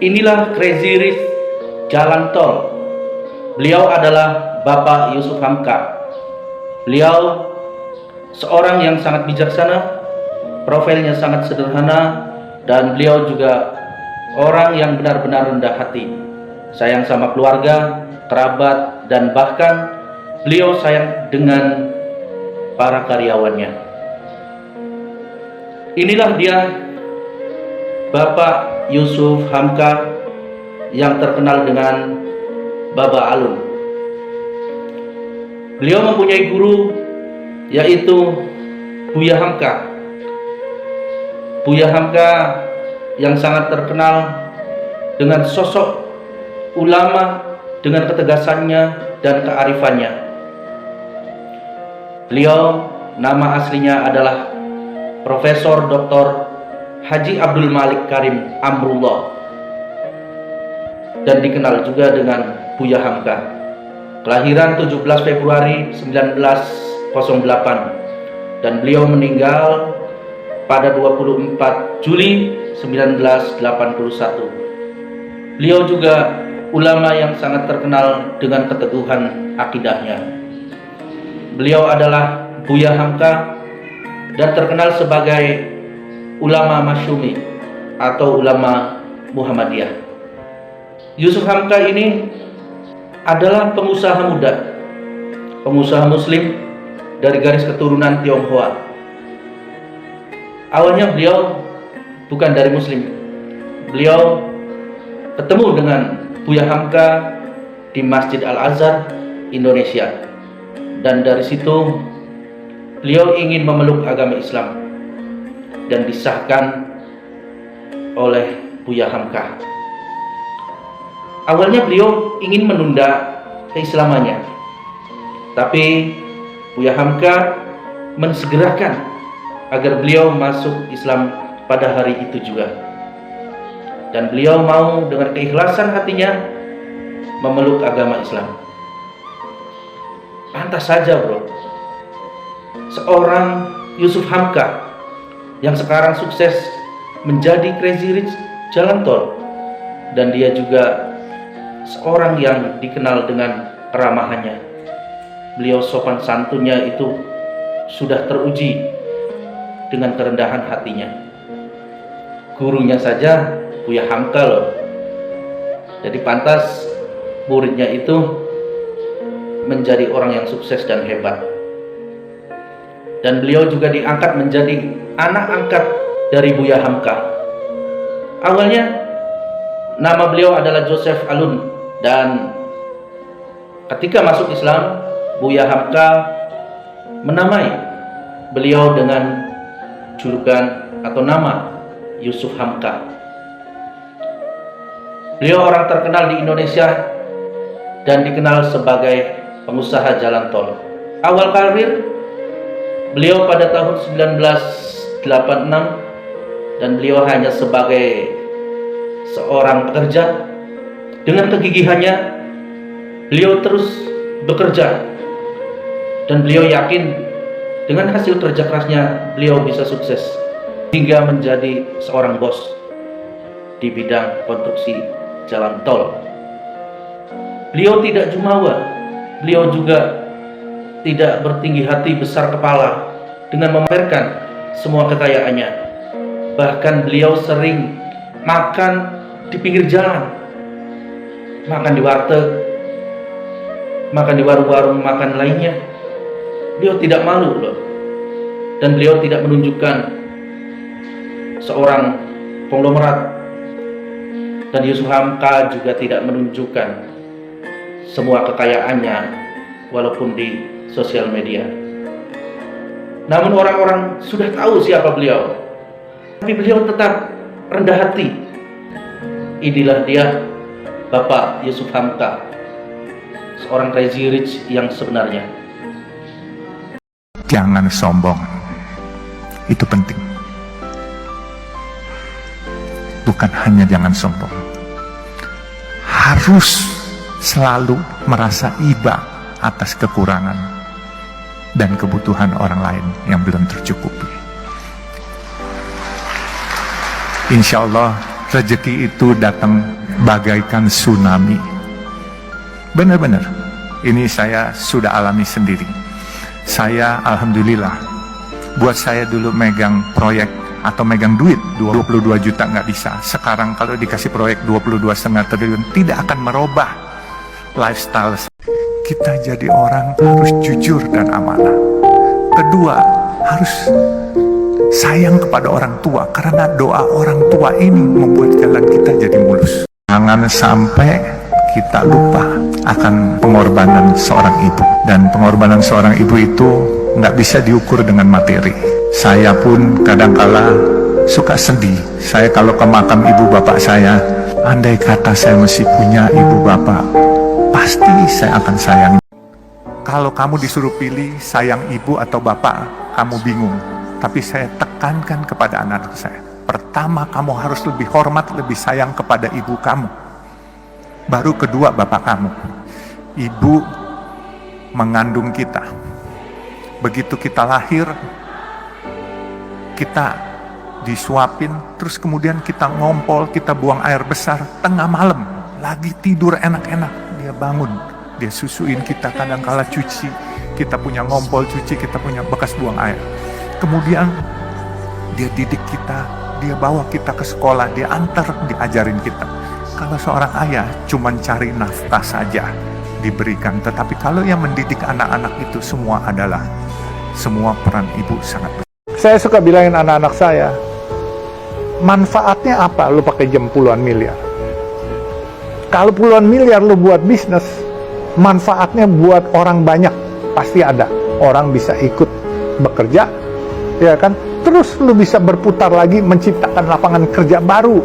Inilah Crazy Rich Jalan Tol. Beliau adalah Bapak Yusuf Hamka. Beliau seorang yang sangat bijaksana, profilnya sangat sederhana, dan beliau juga orang yang benar-benar rendah hati, sayang sama keluarga, kerabat, dan bahkan beliau sayang dengan para karyawannya. Inilah dia Bapak Yusuf Hamka yang terkenal dengan Baba Alun. Beliau mempunyai guru yaitu Buya Hamka. Buya Hamka yang sangat terkenal dengan sosok ulama, dengan ketegasannya dan kearifannya. Beliau nama aslinya adalah Profesor Dr. Haji Abdul Malik Karim Amrullah, dan dikenal juga dengan Buya Hamka. Kelahiran 17 Februari 1908 dan beliau meninggal pada 24 Juli 1981. Beliau juga ulama yang sangat terkenal dengan keteguhan akidahnya. Beliau adalah Buya Hamka dan terkenal sebagai ulama Masyumi atau ulama Muhammadiyah. Yusuf Hamka ini adalah pengusaha muda, pengusaha muslim dari garis keturunan Tionghoa. Awalnya beliau bukan dari muslim. Beliau ketemu dengan Buya Hamka di Masjid Al-Azhar, Indonesia. Dan dari situ beliau ingin memeluk agama Islam dan disahkan oleh Buya Hamka. Awalnya beliau ingin menunda keislamannya, tapi Buya Hamka mensegerakan agar beliau masuk Islam pada hari itu juga. Dan beliau mau dengan keikhlasan hatinya memeluk agama Islam. Pantas saja bro, seorang Yusuf Hamka yang sekarang sukses menjadi Crazy Rich Jalan Tol, dan dia juga seorang yang dikenal dengan keramahannya. Beliau sopan santunnya itu sudah teruji dengan kerendahan hatinya. Gurunya saja Buya Hamka loh. Jadi pantas muridnya itu menjadi orang yang sukses dan hebat. Dan beliau juga diangkat menjadi anak angkat dari Buya Hamka. Awalnya nama beliau adalah Joseph Alun, dan ketika masuk Islam, Buya Hamka menamai beliau dengan julukan atau nama Yusuf Hamka. Beliau orang terkenal di Indonesia dan dikenal sebagai pengusaha jalan tol. Awal karir beliau pada tahun 1986, dan beliau hanya sebagai seorang pekerja. Dengan kegigihannya beliau terus bekerja, dan beliau yakin dengan hasil kerja kerasnya beliau bisa sukses hingga menjadi seorang bos di bidang konstruksi jalan tol. Beliau tidak jumawa, beliau juga tidak bertinggi hati besar kepala dengan memamerkan semua kekayaannya. Bahkan beliau sering makan di pinggir jalan, makan di warteg, makan di warung-warung makan lainnya. Beliau tidak malu loh. Dan beliau tidak menunjukkan seorang konglomerat. Dan Yusuf Hamka juga tidak menunjukkan semua kekayaannya walaupun di sosial media. Namun orang-orang sudah tahu siapa beliau, tapi beliau tetap rendah hati. Inilah dia Bapak Yusuf Hamka, seorang Crazy Rich yang sebenarnya. Jangan sombong, itu penting. Bukan hanya jangan sombong, harus selalu merasa iba atas kekurangan dan kebutuhan orang lain yang belum tercukupi. Insya Allah Rezeki itu datang bagaikan tsunami. Benar-benar, ini saya sudah alami sendiri. Saya alhamdulillah, buat saya dulu megang proyek atau megang duit 22 juta nggak bisa. Sekarang kalau dikasih proyek 22,5 triliun tidak akan merubah lifestyle. Kita jadi orang harus jujur dan amanah. Kedua, harus sayang kepada orang tua, karena doa orang tua ini membuat jalan kita jadi mulus. Jangan sampai kita lupa akan pengorbanan seorang ibu. Dan pengorbanan seorang ibu itu nggak bisa diukur dengan materi. Saya pun kadangkala suka sedih. Saya kalau ke makam ibu bapak saya, andai kata saya masih punya ibu bapak, pasti saya akan sayang. Kalau kamu disuruh pilih sayang ibu atau bapak, kamu bingung. Tapi saya tekankan kepada anak-anak saya, pertama kamu harus lebih hormat, lebih sayang kepada ibu kamu. Baru kedua bapak kamu. Ibu mengandung kita. Begitu kita lahir, kita disuapin, terus kemudian kita ngompol, kita buang air besar, tengah malam, lagi tidur enak-enak, dia bangun, dia susuin kita, kadang-kala cuci, kita punya ngompol cuci, kita punya bekas buang air. Kemudian dia didik kita, dia bawa kita ke sekolah, dia antar, diajarin kita. Kalau seorang ayah cuma cari nafkah saja diberikan, tetapi kalau yang mendidik anak-anak itu semua adalah, semua peran ibu sangat besar. Saya suka bilangin anak-anak saya, manfaatnya apa lu pakai jam puluhan miliar? Kalau puluhan miliar lu buat bisnis, manfaatnya buat orang banyak pasti ada. Orang bisa ikut bekerja, ya kan? Terus lu bisa berputar lagi menciptakan lapangan kerja baru.